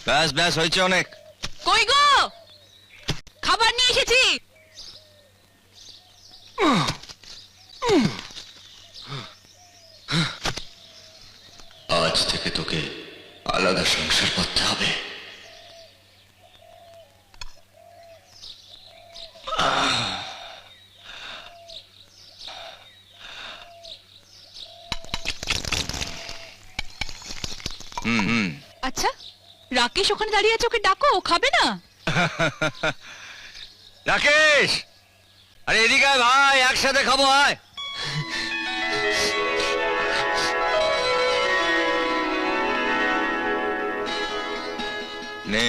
ব্যাস ব্যাস হয়েছে অনেক। কই গো, খাবার নিয়ে এসেছি। আজ থেকে তোকে আলাদা সংসার করতে হবে। আচ্ছা, রাকেশ ওখানে দাঁড়িয়ে আছে, ওকে ডাকো, ও খাবে না? রাকেশ, আরে এদিকে আয় ভাই, একসাথে খাবো আয়। নে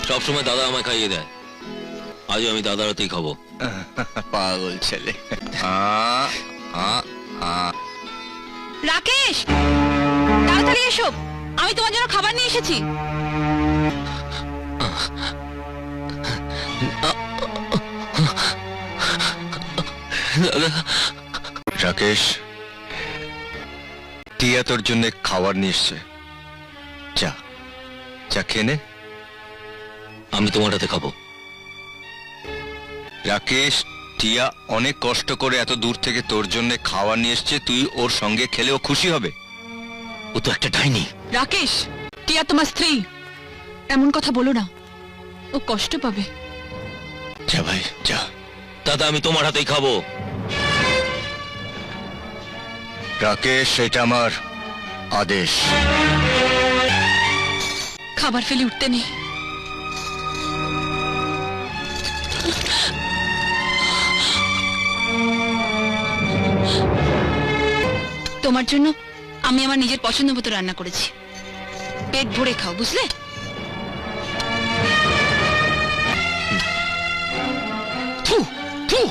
সবসময় দাদা আমায় খাইয়ে দেয়, আজও আমি দাদার হাতেই খাবো। পাগল ছেলে। রাকেশ, তাড়াতাড়ি এসো, আমি তোমার জন্য খাবার নিয়ে এসেছি। রাকেশ, টিয়া তোর জন্য খাবার নিয়ে এসছে, যা যা খেয়ে নে। আমি তোমার হাতে খাবো। রাকেশ, টিয়া অনেক কষ্ট করে এত দূর থেকে তোর জন্য খাবার নিয়ে এসছে, তুই ওর সঙ্গে খেলে ও খুশি হবে। ও তো একটা ডাইনি। রাকেশ, টিয়া তোমার স্ত্রী, এমন কথা বলো না, ও কষ্ট পাবে। যা ভাই যা। দাদা আমি তোমার হাতেই খাবো। রাকেশ, এটা আমার আদেশ। খাবার ফেলে উঠতে নেই। তোমার জন্য আমি আমার নিজের পছন্দ মতো রান্না করেছি, পেট ভরে খাও, বুঝলে? থু থু